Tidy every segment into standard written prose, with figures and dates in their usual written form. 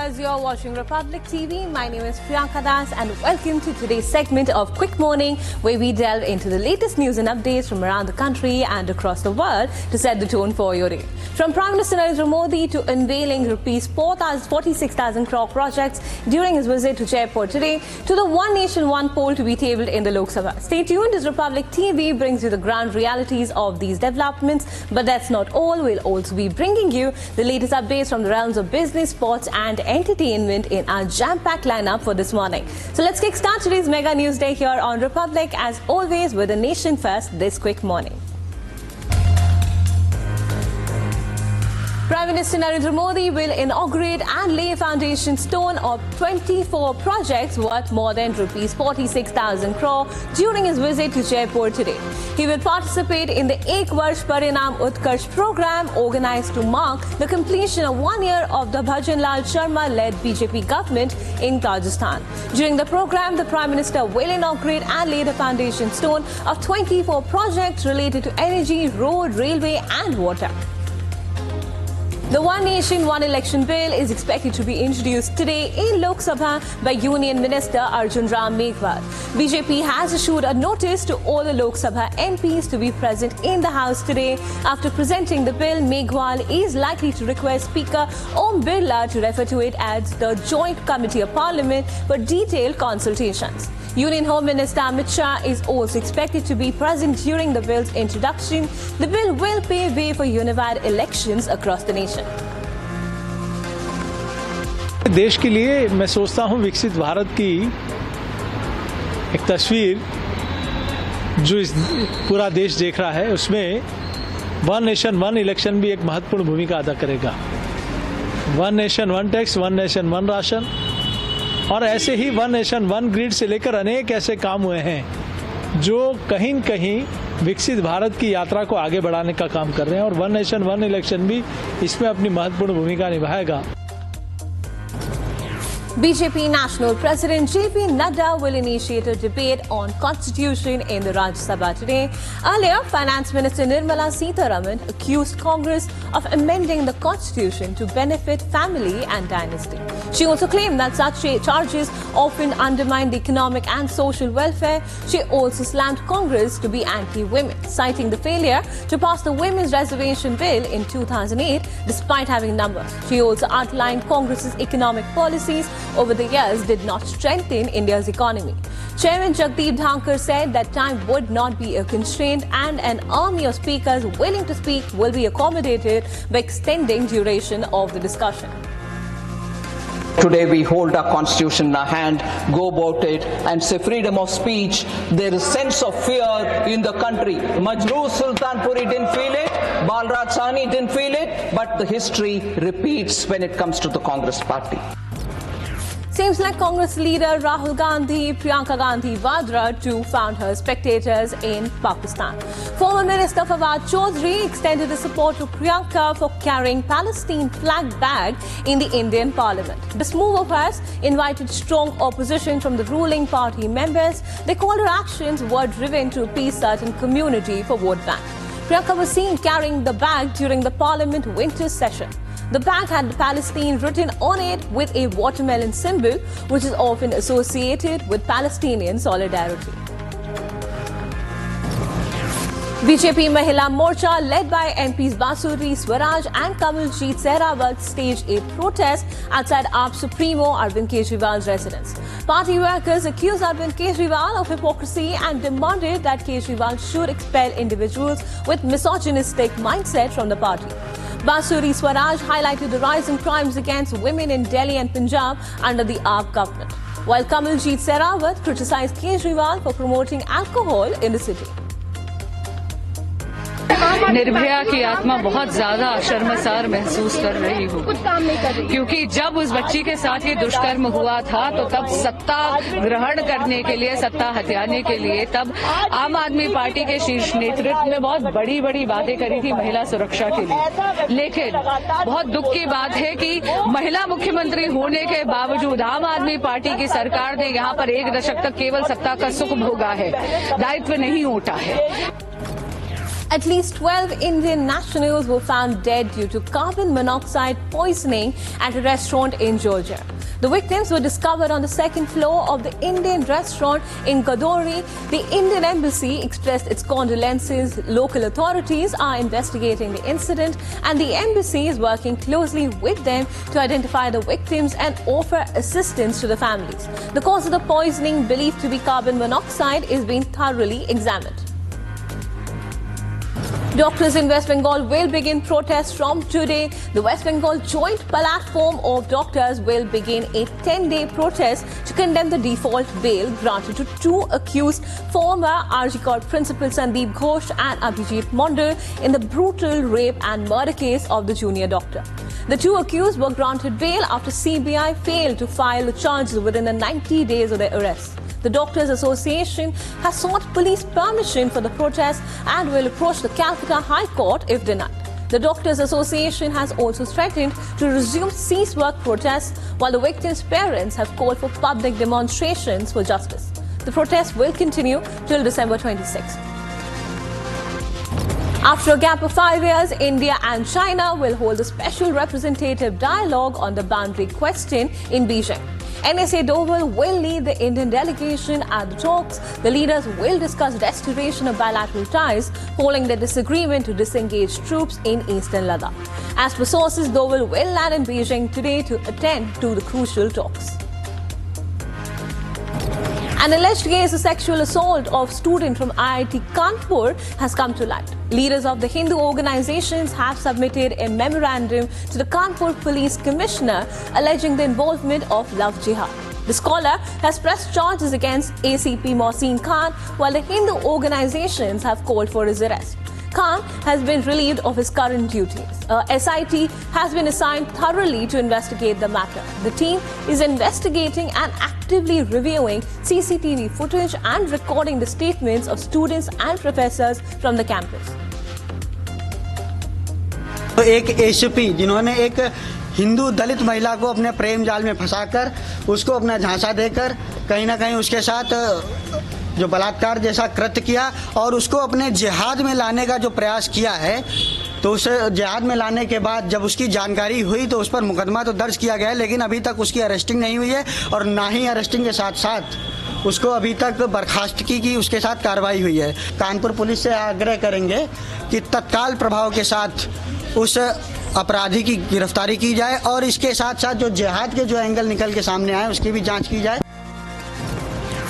viewers, you're watching Republic TV. My name is Priyanka and welcome to today's segment of Quick Morning, where we delve into the latest news and updates from around the country and across the world to set the tone for your day. From Prime Minister Narendra Modi to unveiling rupees 46,000 crore projects during his visit to Jaipur today, to the One Nation One poll to be tabled in the Lok Sabha. Stay tuned as Republic TV brings you the ground realities of these developments. But that's not all. We'll also be bringing you the latest updates from the realms of business, sports and entertainment in our jam-packed lineup for this morning. So let's kickstart today's mega news day here on Republic, as always with the nation first this quick morning. Prime Minister Narendra Modi will inaugurate and lay a foundation stone of 24 projects worth more than rupees 46,000 crore during his visit to Jaipur today. He will participate in the Ek Varsh Parinam Utkarsh program organized to mark the completion of 1 year of the Bhajan Lal Sharma-led BJP government in Rajasthan. During the program, the Prime Minister will inaugurate and lay the foundation stone of 24 projects related to energy, road, railway and water. The One Nation, One Election Bill is expected to be introduced today in Lok Sabha by Union Minister Arjun Meghwal. BJP has issued a notice to all the Lok Sabha MPs to be present in the House today. After presenting the bill, Meghwal is likely to request Speaker Om Birla to refer to it as the Joint Committee of Parliament for detailed consultations. Union Home Minister Amit Shah is also expected to be present during the bill's introduction. The bill will pave way for unified elections across the nation. देश के लिए मैं सोचता हूं विकसित भारत की एक तस्वीर जो इस पूरा देश देख रहा है, उसमें वन नेशन वन इलेक्शन भी एक महत्वपूर्ण भूमिका अदा करेगा। One nation one tax, one nation one ration और ऐसे ही वन नेशन वन ग्रिड से लेकर अनेक ऐसे काम हुए हैं जो कहीं न कहीं विकसित भारत की यात्रा को आगे बढ़ाने का काम कर रहे हैं और वन नेशन वन इलेक्शन भी इसमें अपनी महत्वपूर्ण भूमिका निभाएगा। BJP National President JP Nadda will initiate a debate on Constitution in the Rajya Sabha today. Earlier, Finance Minister Nirmala Sitharaman accused Congress of amending the Constitution to benefit family and dynasty. She also claimed that such charges often undermine the economic and social welfare. She also slammed Congress to be anti-women, citing the failure to pass the Women's Reservation Bill in 2008 despite having numbers. She also outlined Congress's economic policies over the years did not strengthen India's economy. Chairman Jagdeep Dhankar said that time would not be a constraint and an army of speakers willing to speak will be accommodated by extending duration of the discussion. Today we hold our constitution in our hand, go about it and say freedom of speech. There is sense of fear in the country. Majroor Sultanpuri didn't feel it, Balraj Sahni didn't feel it, but the history repeats when it comes to the Congress party. Seems like Congress leader Rahul Gandhi, Priyanka Gandhi Vadra too found her spectators in Pakistan. Former Minister Fawad Chaudhry extended his support to Priyanka for carrying Palestine flag bag in the Indian Parliament. This move of hers invited strong opposition from the ruling party members. They called her actions were driven to appease certain community for vote bank. Priyanka was seen carrying the bag during the Parliament winter session. The bag had Palestine written on it with a watermelon symbol, which is often associated with Palestinian solidarity. BJP Mahila Morcha, led by MPs Basuri Swaraj and Kamaljeet Sehrawat, staged a protest outside AAP Supremo Arvind Kejriwal's residence. Party workers accused Arvind Kejriwal of hypocrisy and demanded that Kejriwal should expel individuals with misogynistic mindset from the party. Basuri Swaraj highlighted the rise in crimes against women in Delhi and Punjab under the AAP government, while Kamaljeet Sehrawat criticized Kejriwal for promoting alcohol in the city. Nirbhaya की आत्मा बहुत ज्यादा शर्मसार महसूस कर रही हूँ, क्योंकि जब उस बच्ची के साथ ये दुष्कर्म हुआ था तो तब सत्ता ग्रहण करने के लिए, सत्ता हथियाने के लिए तब आम आदमी पार्टी के शीर्ष नेतृत्व में बहुत बड़ी बड़ी बातें करी थी महिला सुरक्षा के लिए। लेकिन बहुत दुख की बात है कि महिला मुख्यमंत्री होने के बावजूद आम आदमी पार्टी की सरकार ने यहाँ पर 1 दशक तक केवल सत्ता का सुख भोगा है, दायित्व नहीं उठा है। At least 12 Indian nationals were found dead due to carbon monoxide poisoning at a restaurant in Georgia. The victims were discovered on the second floor of the Indian restaurant in Gadori. The Indian embassy expressed its condolences. Local authorities are investigating the incident, and the embassy is working closely with them to identify the victims and offer assistance to the families. The cause of the poisoning, believed to be carbon monoxide, is being thoroughly examined. Doctors in West Bengal will begin protests from today. The West Bengal Joint Platform of Doctors will begin a 10-day protest to condemn the default bail granted to two accused former RG principal Sandeep Ghosh and Abhijit Mondal in the brutal rape and murder case of the junior doctor. The two accused were granted bail after CBI failed to file the charges within the 90 days of their arrest. The Doctors Association has sought police permission for the protest and will approach the Calcutta High Court if denied. The Doctors Association has also threatened to resume cease-work protests, while the victims' parents have called for public demonstrations for justice. The protest will continue till December 26. After a gap of 5 years, India and China will hold a special representative dialogue on the boundary question in Beijing. NSA Doval will lead the Indian delegation at the talks. The leaders will discuss restoration of bilateral ties following their disagreement to disengage troops in eastern Ladakh. As per sources, Doval will land in Beijing today to attend to the crucial talks. An alleged case of sexual assault of student from IIT Kanpur has come to light. Leaders of the Hindu organizations have submitted a memorandum to the Kanpur Police Commissioner alleging the involvement of love jihad. The scholar has pressed charges against ACP Mohsin Khan, while the Hindu organizations have called for his arrest. Khan has been relieved of his current duties. SIT has been assigned thoroughly to investigate the matter. The team is investigating and actively reviewing CCTV footage and recording the statements of students and professors from the campus. तो एक SP जिन्होंने एक हिंदू दलित महिला को अपने प्रेम जाल में फंसाकर उसको अपना झांसा देकर कहीं ना कहीं उसके साथ जो बलात्कार जैसा कृत्य किया और उसको अपने जिहाद में लाने का जो प्रयास किया है, तो उस जिहाद में लाने के बाद जब उसकी जानकारी हुई तो उस पर मुकदमा तो दर्ज किया गया है, लेकिन अभी तक उसकी अरेस्टिंग नहीं हुई है और ना ही अरेस्टिंग के साथ साथ उसको अभी तक बर्खास्तगी की उसके साथ कार्रवाई हुई है। कानपुर पुलिस से आग्रह करेंगे कि तत्काल प्रभाव के साथ उस अपराधी की गिरफ्तारी की जाए और इसके साथ साथ जो जिहाद के जो एंगल निकल के सामने आए उसकी भी जांच की जाए।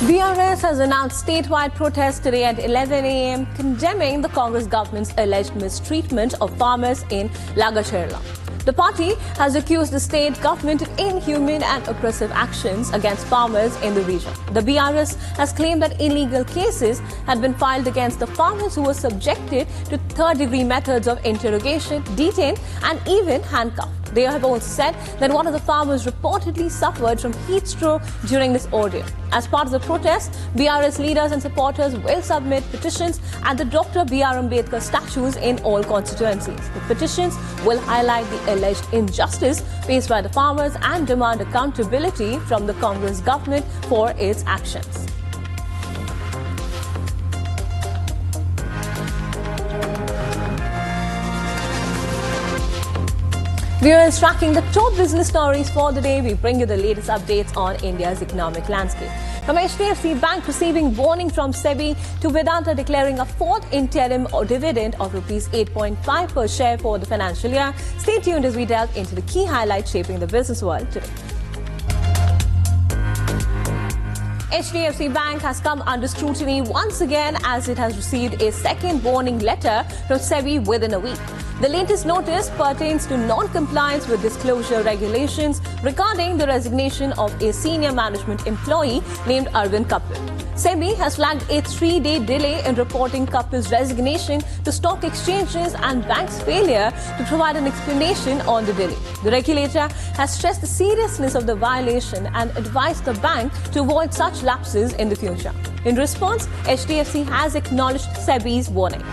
BRS has announced statewide protests today at 11 a.m. condemning the Congress government's alleged mistreatment of farmers in Lagacherla. The party has accused the state government of inhuman and oppressive actions against farmers in the region. The BRS has claimed that illegal cases had been filed against the farmers who were subjected to third-degree methods of interrogation, detained, and even handcuffed. They have also said that one of the farmers reportedly suffered from heat stroke during this ordeal. As part of the protest, BRS leaders and supporters will submit petitions at the Dr. B.R. Ambedkar statues in all constituencies. The petitions will highlight the alleged injustice faced by the farmers and demand accountability from the Congress government for its actions. Viewers, tracking the top business stories for the day, we bring you the latest updates on India's economic landscape. From HDFC Bank receiving warning from SEBI to Vedanta declaring a fourth interim dividend of Rs 8.5 per share for the financial year. Stay tuned as we delve into the key highlights shaping the business world today. HDFC Bank has come under scrutiny once again as it has received a second warning letter from SEBI within a week. The latest notice pertains to non-compliance with disclosure regulations regarding the resignation of a senior management employee named Arvind Kapil. SEBI has flagged a 3-day delay in reporting Kapil's resignation to stock exchanges and banks' failure to provide an explanation on the delay. The regulator has stressed the seriousness of the violation and advised the bank to avoid such lapses in the future. In response, HDFC has acknowledged SEBI's warning.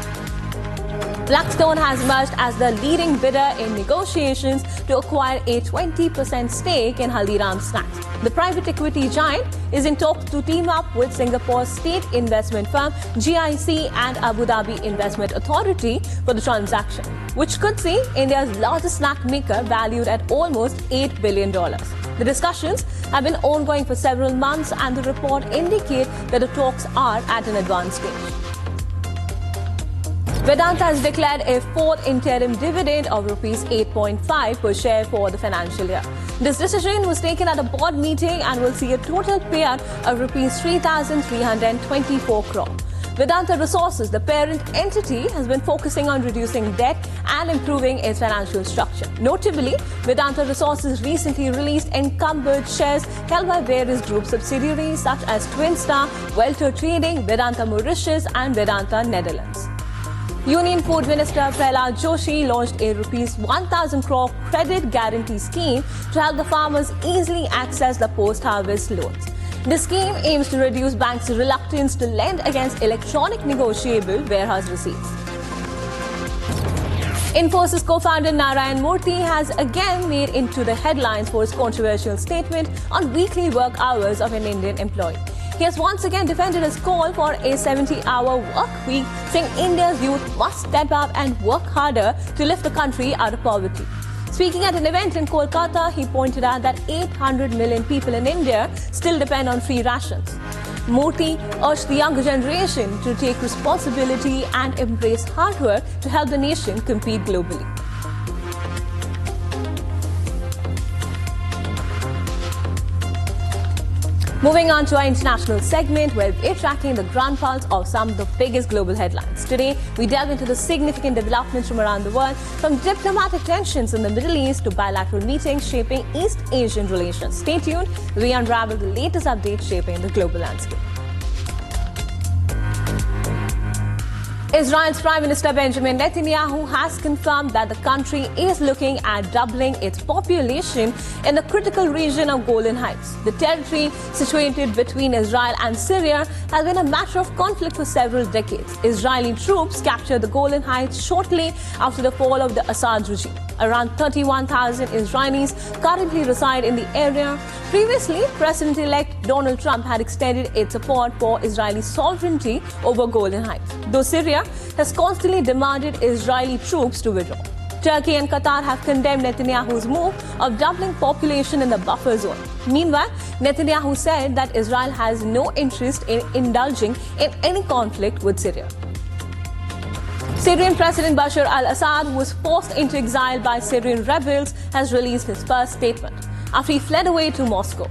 Blackstone has emerged as the leading bidder in negotiations to acquire a 20% stake in Haldiram Snacks. The private equity giant is in talks to team up with Singapore's state investment firm GIC and Abu Dhabi Investment Authority for the transaction, which could see India's largest snack maker valued at almost $8 billion. The discussions have been ongoing for several months, and the report indicates that the talks are at an advanced stage. Vedanta has declared a fourth interim dividend of Rs 8.5 per share for the financial year. This decision was taken at a board meeting and will see a total payout of Rs 3,324 crore. Vedanta Resources, the parent entity, has been focusing on reducing debt and improving its financial structure. Notably, Vedanta Resources recently released encumbered shares held by various group subsidiaries such as Twin Star, Welter Trading, Vedanta Mauritius and Vedanta Netherlands. Union Food Minister Prahlad Joshi launched a Rs 1,000 crore credit guarantee scheme to help the farmers easily access the post-harvest loans. The scheme aims to reduce banks' reluctance to lend against electronic negotiable warehouse receipts. Infosys co-founder Narayan Murthy has again made into the headlines for his controversial statement on weekly work hours of an Indian employee. He has once again defended his call for a 70-hour work week, saying India's youth must step up and work harder to lift the country out of poverty. Speaking at an event in Kolkata, he pointed out that 800 million people in India still depend on free rations. Murthy urged the younger generation to take responsibility and embrace hard work to help the nation compete globally. Moving on to our international segment, where we're tracking the ground pulse of some of the biggest global headlines. Today, we delve into the significant developments from around the world, from diplomatic tensions in the Middle East to bilateral meetings shaping East Asian relations. Stay tuned, we unravel the latest updates shaping the global landscape. Israel's Prime Minister Benjamin Netanyahu has confirmed that the country is looking at doubling its population in the critical region of Golan Heights. The territory situated between Israel and Syria has been a matter of conflict for several decades. Israeli troops captured the Golan Heights shortly after the fall of the Assad regime. Around 31,000 Israelis currently reside in the area. Previously, President-elect Donald Trump had extended its support for Israeli sovereignty over Golan Heights, though Syria has constantly demanded Israeli troops to withdraw. Turkey and Qatar have condemned Netanyahu's move of doubling population in the buffer zone. Meanwhile, Netanyahu said that Israel has no interest in indulging in any conflict with Syria. Syrian President Bashar al-Assad, who was forced into exile by Syrian rebels, has released his first statement after he fled away to Moscow.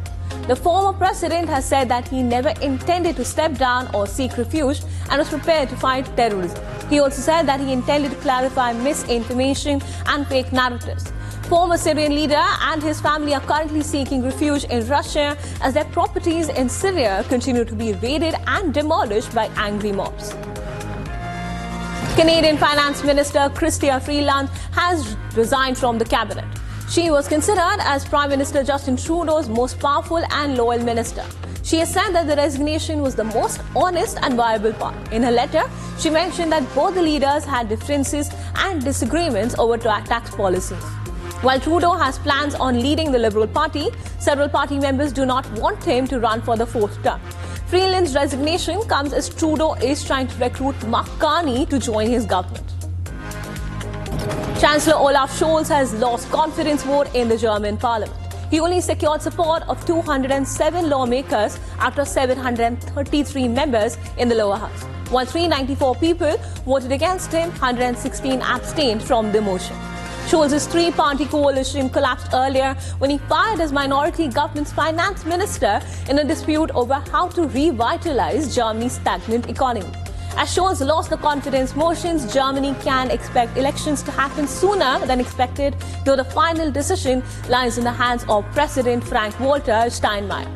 The former president has said that he never intended to step down or seek refuge and was prepared to fight terrorism. He also said that he intended to clarify misinformation and fake narratives. Former Syrian leader and his family are currently seeking refuge in Russia as their properties in Syria continue to be raided and demolished by angry mobs. Canadian Finance Minister Chrystia Freeland has resigned from the cabinet. She was considered as Prime Minister Justin Trudeau's most powerful and loyal minister. She has said that the resignation was the most honest and viable path. In her letter, she mentioned that both the leaders had differences and disagreements over tax policies. While Trudeau has plans on leading the Liberal Party, several party members do not want him to run for the fourth term. Freeland's resignation comes as Trudeau is trying to recruit Mark Carney to join his government. Chancellor Olaf Scholz has lost confidence vote in the German parliament. He only secured support of 207 lawmakers out of 733 members in the lower house. While 394 people voted against him, 116 abstained from the motion. Scholz's three-party coalition collapsed earlier when he fired his minority government's finance minister in a dispute over how to revitalize Germany's stagnant economy. As Scholz lost the confidence motions, Germany can expect elections to happen sooner than expected, though the final decision lies in the hands of President Frank-Walter Steinmeier.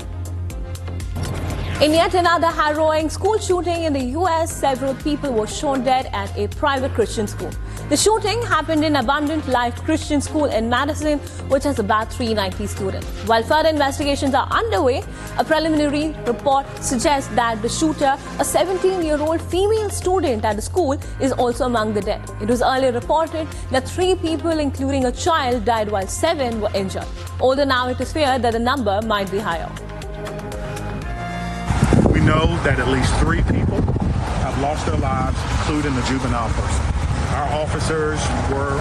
In yet another harrowing school shooting in the US, several people were shot dead at a private Christian school. The shooting happened in Abundant Life Christian School in Madison, which has about 390 students. While further investigations are underway, a preliminary report suggests that the shooter, a 17-year-old female student at the school, is also among the dead. It was earlier reported that 3 people, including a child, died while 7 were injured. Although now it is feared that the number might be higher. We know that at least 3 people have lost their lives, including a juvenile person. Our officers were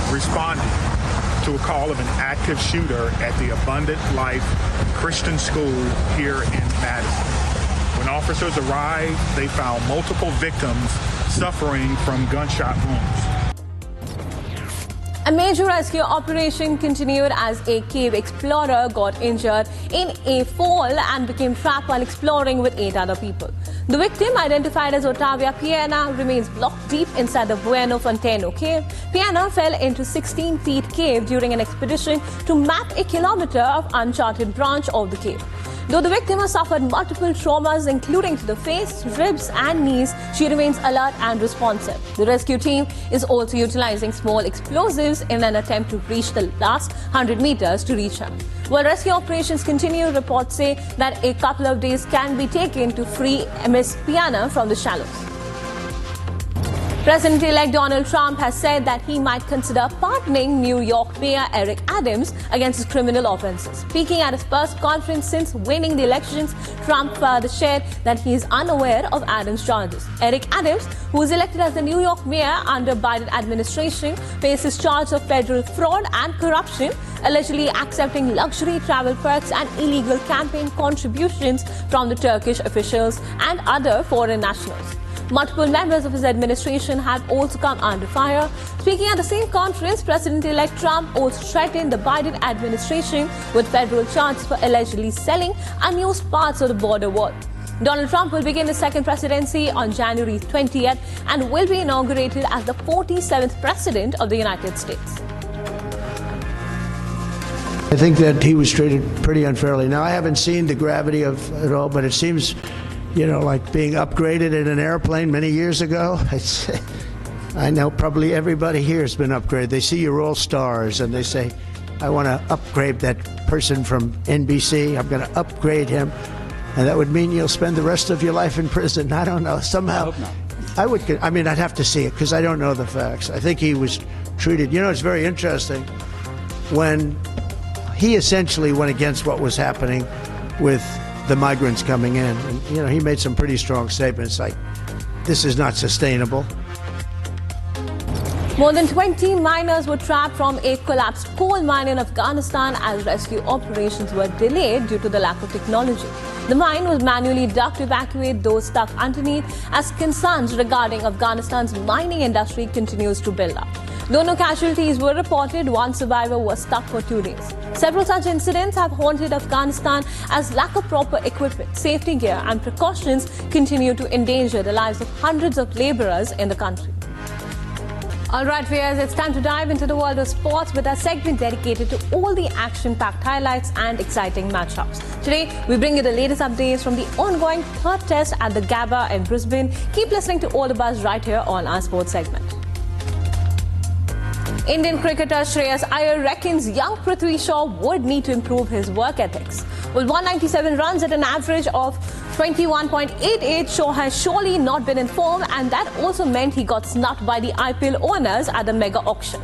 responding to a call of an active shooter at the Abundant Life Christian School here in Madison. When officers arrived, they found multiple victims suffering from gunshot wounds. A major rescue operation continued as a cave explorer got injured in a fall and became trapped while exploring with 8 other people. The victim, identified as Otavia Piana, remains blocked deep inside the Bueno Fonteno cave. Piana fell into 16 feet cave during an expedition to map a kilometer of uncharted branch of the cave. Though the victim has suffered multiple traumas, including to the face, ribs and knees, she remains alert and responsive. The rescue team is also utilizing small explosives in an attempt to reach the last 100 meters to reach her. While rescue operations continue, reports say that a couple of days can be taken to free Miss Piana from the shallows. President-elect Donald Trump has said that he might consider pardoning New York Mayor Eric Adams against his criminal offenses. Speaking at his first conference since winning the elections, Trump further shared that he is unaware of Adams' charges. Eric Adams, who was elected as the New York mayor under Biden administration, faces charge of federal fraud and corruption, allegedly accepting luxury travel perks and illegal campaign contributions from the Turkish officials and other foreign nationals. Multiple members of his administration have also come under fire. Speaking at the same conference, President-elect Trump also threatened the Biden administration with federal charges for allegedly selling unused parts of the border wall. Donald Trump will begin his second presidency on January 20th and will be inaugurated as the 47th president of the United States. I think that he was treated pretty unfairly. Now, I haven't seen the gravity of it all, but it seems, you know, like being upgraded in an airplane many years ago. I know probably everybody here has been upgraded. They see you're all stars and they say, I want to upgrade that person from NBC. I'm going to upgrade him. And that would mean you'll spend the rest of your life in prison. I don't know. Somehow, I mean, I'd have to see it because I don't know the facts. I think he was treated, you know, it's very interesting when he essentially went against what was happening with the migrants coming in. And, you know, he made some pretty strong statements like, this is not sustainable. More than 20 miners were trapped from a collapsed coal mine in Afghanistan as rescue operations were delayed due to the lack of technology. The mine was manually dug to evacuate those stuck underneath as concerns regarding Afghanistan's mining industry continues to build up. Though no casualties were reported, one survivor was stuck for 2 days. Several such incidents have haunted Afghanistan as lack of proper equipment, safety gear and precautions continue to endanger the lives of hundreds of laborers in the country. All right, viewers, it's time to dive into the world of sports with our segment dedicated to all the action-packed highlights and exciting matchups. Today, we bring you the latest updates from the ongoing third test at the Gabba in Brisbane. Keep listening to All the Buzz right here on our sports segment. Indian cricketer Shreyas Iyer reckons young Prithvi Shaw would need to improve his work ethics. With 197 runs at an average of 21.88, Shaw has surely not been in form, and that also meant he got snubbed by the IPL owners at the mega auction.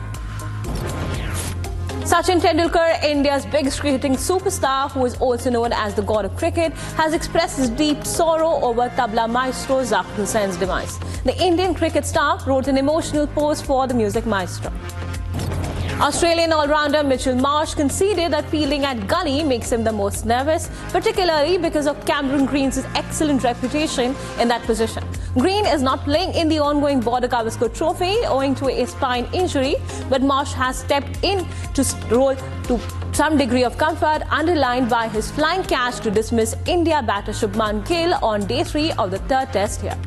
Sachin Tendulkar, India's biggest cricketing superstar, who is also known as the god of cricket, has expressed his deep sorrow over tabla maestro Zakir Husain's demise. The Indian cricket staff wrote an emotional post for the music maestro. Australian all-rounder Mitchell Marsh conceded that fielding at Gully makes him the most nervous, particularly because of Cameron Green's excellent reputation in that position. Green is not playing in the ongoing Border Gavaskar Trophy owing to a spine injury, but Marsh has stepped in to role to some degree of comfort, underlined by his flying catch to dismiss India batter Shubman Gill on day 3 of the third test here.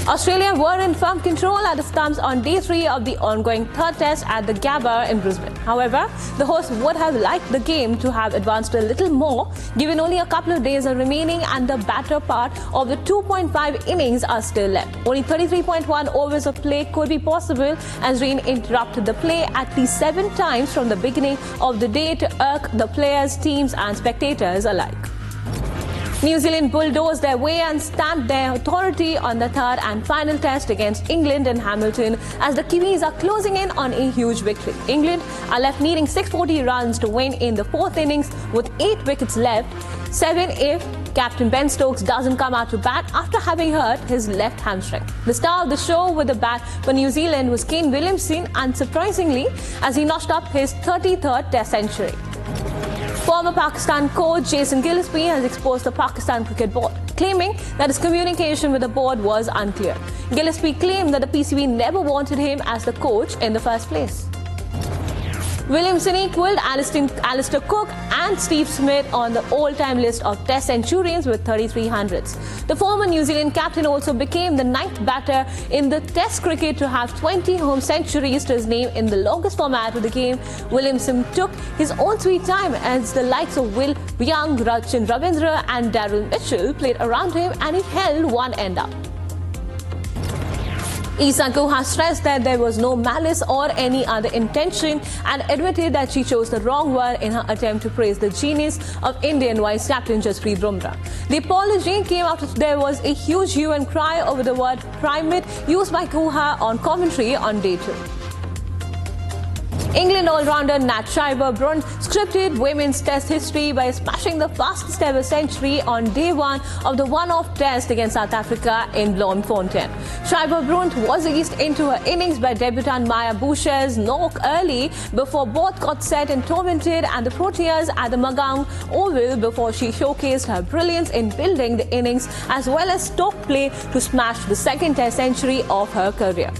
Australia were in firm control at the stumps on day 3 of the ongoing third test at the Gabba in Brisbane. However, the hosts would have liked the game to have advanced a little more, given only a couple of days are remaining and the better part of the 2.5 innings are still left. Only 33.1 overs of play could be possible as rain interrupted the play at least 7 times from the beginning of the day to irk the players, teams and spectators alike. New Zealand bulldozed their way and stamped their authority on the third and final test against England in Hamilton as the Kiwis are closing in on a huge victory. England are left needing 640 runs to win in the 4th innings with 8 wickets left, 7 if Captain Ben Stokes doesn't come out to bat after having hurt his left hamstring. The star of the show with the bat for New Zealand was Kane Williamson, unsurprisingly, as he notched up his 33rd Test century. Former Pakistan coach Jason Gillespie has exposed the Pakistan Cricket Board, claiming that his communication with the board was unclear. Gillespie claimed that the PCB never wanted him as the coach in the first place. Williamson equalled Alistair Cook and Steve Smith on the all-time list of Test centurions with 33 hundreds. The former New Zealand captain also became the 9th batter in the Test cricket to have 20 home centuries to his name in the longest format of the game. Williamson took his own sweet time as the likes of Will Young, Rachin Ravindra and Daryl Mitchell played around him and he held one end up. Isanku has stressed that there was no malice or any other intention and admitted that she chose the wrong word in her attempt to praise the genius of Indian vice captain Jasprit Bumrah. The apology came after there was a huge hue and cry over the word primate used by Guha on commentary on day 2. England all-rounder Nat Schiber-Brunt scripted women's test history by smashing the fastest ever century on day 1 of the one-off test against South Africa in Bloemfontein. Schiber-Brunt was eased into her innings by debutant Maya Boucher's knock early before both got set and tormented and the Proteas at the Magang Oval before she showcased her brilliance in building the innings as well as stroke play to smash the second test century of her career.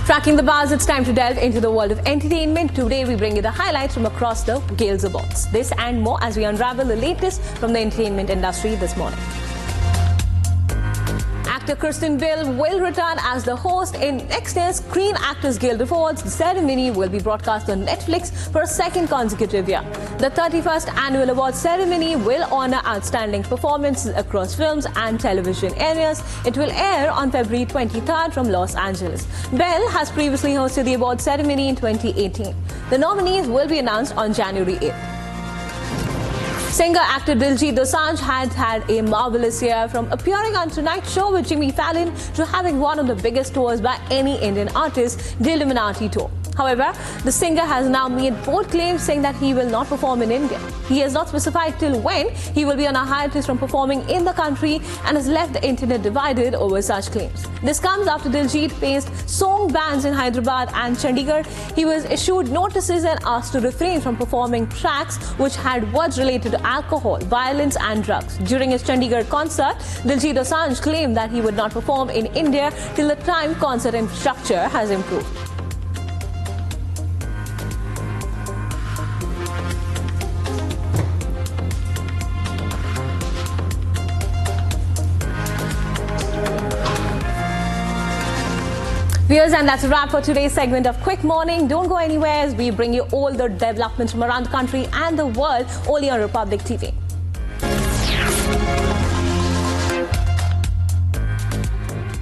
Tracking the bars, it's time to delve into the world of entertainment. Today we bring you the highlights from across the Gales Awards. This and more as we unravel the latest from the entertainment industry this morning. Actor Kristen Bell will return as the host in next year's Screen Actors Guild Awards. The ceremony will be broadcast on Netflix for a second consecutive year. The 31st annual awards ceremony will honor outstanding performances across films and television areas. It will air on February 23rd from Los Angeles. Bell has previously hosted the awards ceremony in 2018. The nominees will be announced on January 8th. Singer-actor Diljit Dosanjh had had a marvelous year, from appearing on Tonight Show with Jimmy Fallon to having one of the biggest tours by any Indian artist, the Illuminati Tour. However, the singer has now made bold claims saying that he will not perform in India. He has not specified till when he will be on a hiatus from performing in the country and has left the internet divided over such claims. This comes after Diljit faced song bans in Hyderabad and Chandigarh. He was issued notices and asked to refrain from performing tracks which had words related to alcohol, violence and drugs. During his Chandigarh concert, Diljit Dosanjh claimed that he would not perform in India till the time concert infrastructure has improved. Viewers, and that's a wrap for today's segment of Quick Morning. Don't go anywhere as we bring you all the developments from around the country and the world only on Republic TV.